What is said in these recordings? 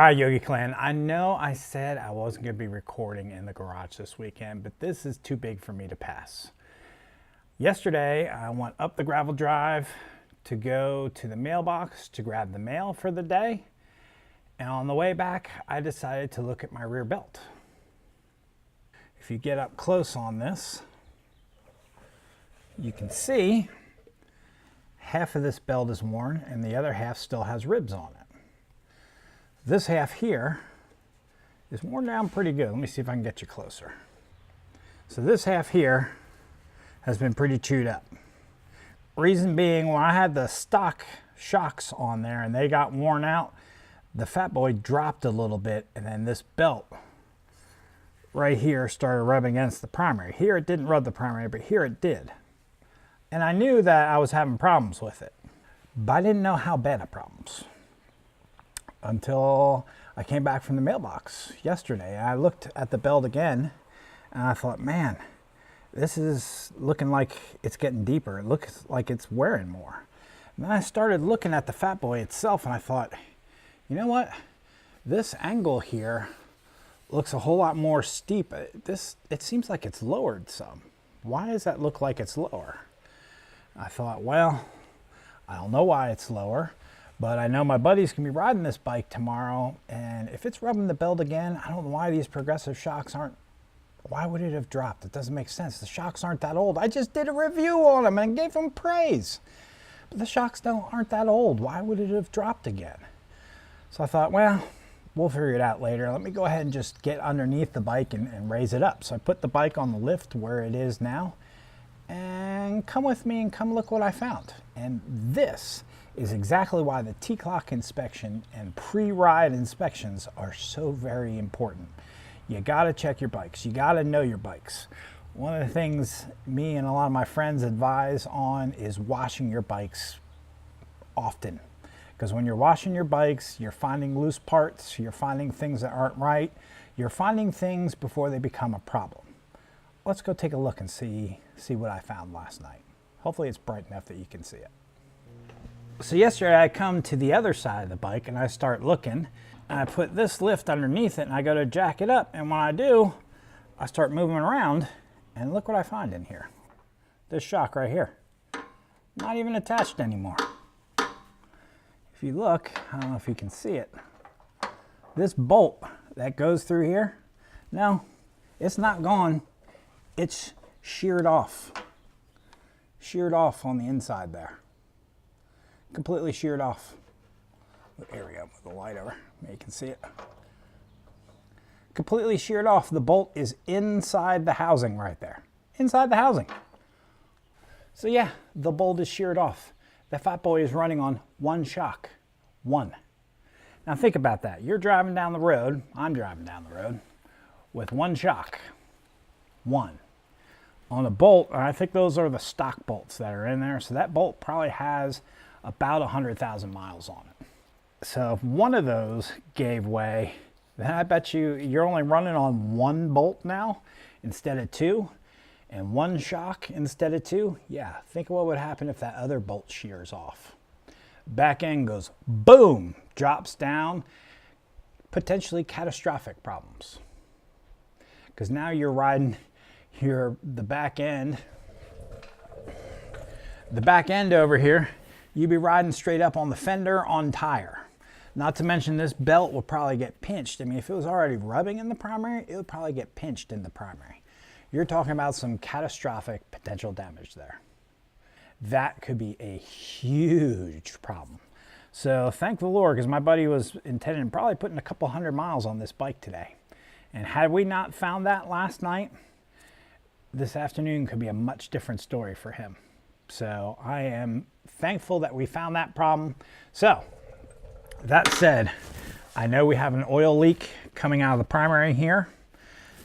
All right, Yogi Clan, I know I said I wasn't going to be recording in the garage this weekend, but this is too big for me to pass. Yesterday, I went up the gravel drive to go to the mailbox to grab the mail for the day, and on the way back, I decided to look at my rear belt. If you get up close on this, you can see half of this belt is worn and the other half still has ribs on it. This half here is worn down pretty good. Let me see if I can get you closer. So this half here has been pretty chewed up. Reason being, when I had the stock shocks on there and they got worn out, the fat boy dropped a little bit, and then this belt right here started rubbing against the primary. Here it didn't rub the primary, but here it did. And I knew that I was having problems with it, but I didn't know how bad of problems until I came back from the mailbox yesterday. I looked at the belt again and I thought, man, this is looking like it's getting deeper. It looks like it's wearing more. And then I started looking at the fat boy itself and I thought, you know what? This angle here looks a whole lot more steep. It seems like it's lowered some. Why does that look like it's lower? I thought, well, I don't know why it's lower, but I know my buddies can be riding this bike tomorrow, and if it's rubbing the belt again, I don't know why these progressive shocks aren't, why would it have dropped? It doesn't make sense. The shocks aren't that old. I just did a review on them and gave them praise. But the shocks aren't that old. Why would it have dropped again? So I thought, well, we'll figure it out later. Let me go ahead and just get underneath the bike and raise it up. So I put the bike on the lift where it is now, and come with me and come look what I found. And this is exactly why the T-clock inspection and pre-ride inspections are so very important. You gotta check your bikes. You gotta know your bikes. One of the things me and a lot of my friends advise on is washing your bikes often. Because when you're washing your bikes, you're finding loose parts, you're finding things that aren't right, you're finding things before they become a problem. Let's go take a look and see what I found last night. Hopefully it's bright enough that you can see it. So yesterday I come to the other side of the bike and I start looking, and I put this lift underneath it and I go to jack it up, and when I do, I start moving around and look what I find in here. This shock right here. Not even attached anymore. If you look, I don't know if you can see it. This bolt that goes through here, no, it's not gone. It's sheared off. Sheared off on the inside there. Completely sheared off. There we go, with the light over. Maybe you can see it. Completely sheared off. The bolt is inside the housing right there. Inside the housing. So yeah, the bolt is sheared off. The fat boy is running on one shock. One. Now think about that. You're driving down the road. I'm driving down the road with one shock. One. On the bolt, I think those are the stock bolts that are in there. So that bolt probably has about 100,000 miles on it. So if one of those gave way, then I bet you're only running on one bolt now instead of two, and one shock instead of two. Yeah, think of what would happen if that other bolt shears off. Back end goes boom, drops down, potentially catastrophic problems. Because now you're riding the back end over here, you'd be riding straight up on the fender on tire. Not to mention this belt will probably get pinched. I mean, if it was already rubbing in the primary, it would probably get pinched in the primary. You're talking about some catastrophic potential damage there. That could be a huge problem. So thank the Lord, because my buddy was intending probably putting a couple 100 miles on this bike today. And had we not found that last night, this afternoon could be a much different story for him. So I am thankful that we found that problem. So that said, I know we have an oil leak coming out of the primary here.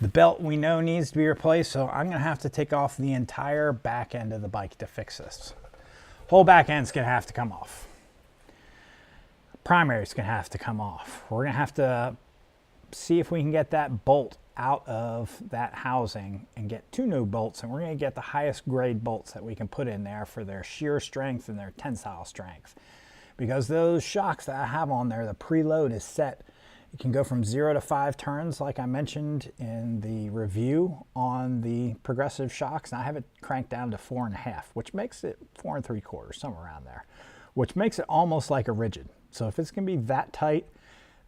The belt we know needs to be replaced, so I'm gonna have to take off the entire back end of the bike to fix this. Whole back end's gonna have to come off. Primary's gonna have to come off. We're gonna have to see if we can get that bolt out of that housing and get two new bolts, and we're going to get the highest grade bolts that we can put in there for their shear strength and their tensile strength. Because those shocks that I have on there, the preload is set It can go from 0 to 5 turns, like I mentioned in the review on the progressive shocks. And I have it cranked down to 4.5, which makes it 4 3/4, somewhere around there, which makes it almost like a rigid. So if it's going to be that tight,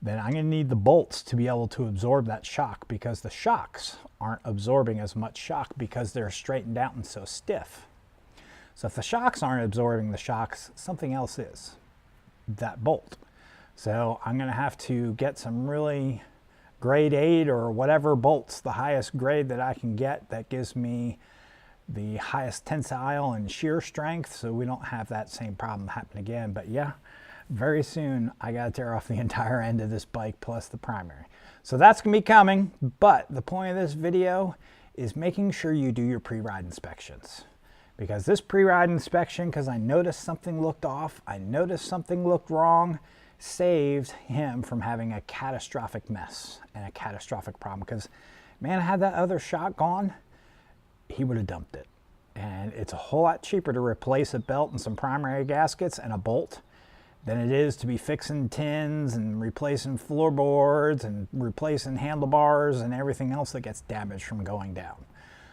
then I'm going to need the bolts to be able to absorb that shock, because the shocks aren't absorbing as much shock because they're straightened out and so stiff. So if the shocks aren't absorbing the shocks, something else is, that bolt. So I'm going to have to get some really grade 8 or whatever bolts, the highest grade that I can get, that gives me the highest tensile and shear strength, so we don't have that same problem happen again. But yeah, very soon I got to tear off the entire end of this bike plus the primary. So that's going to be coming, but the point of this video is making sure you do your pre-ride inspections. Because this pre-ride inspection, because I noticed something looked off, I noticed something looked wrong, saved him from having a catastrophic mess and a catastrophic problem. Because, man, had that other shock gone, he would have dumped it. And it's a whole lot cheaper to replace a belt and some primary gaskets and a bolt than it is to be fixing tins and replacing floorboards and replacing handlebars and everything else that gets damaged from going down.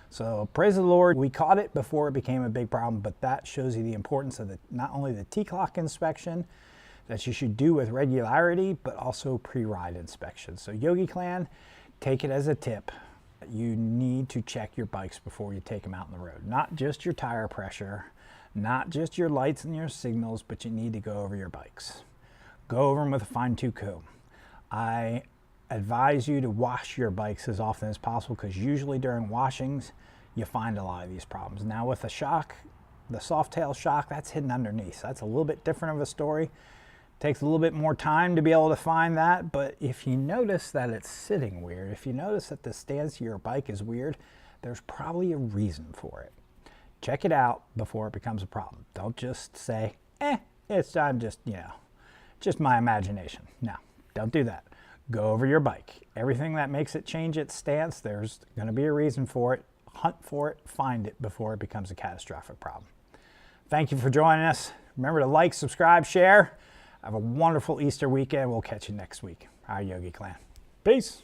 So praise the Lord, we caught it before it became a big problem, but that shows you the importance of not only the T-clock inspection that you should do with regularity, but also pre-ride inspection. So Yogi Clan, take it as a tip. You need to check your bikes before you take them out on the road. Not just your tire pressure, not just your lights and your signals, but you need to go over your bikes. Go over them with a fine-tooth comb. I advise you to wash your bikes as often as possible, because usually during washings, you find a lot of these problems. Now with the shock, the soft tail shock, that's hidden underneath. So that's a little bit different of a story. Takes a little bit more time to be able to find that, but if you notice that it's sitting weird, if you notice that the stance of your bike is weird, there's probably a reason for it. Check it out before it becomes a problem. Don't just say, I'm just, just my imagination. No, don't do that. Go over your bike. Everything that makes it change its stance, there's going to be a reason for it. Hunt for it, find it before it becomes a catastrophic problem. Thank you for joining us. Remember to like, subscribe, share. Have a wonderful Easter weekend. We'll catch you next week. Our Yogi Clan. Peace.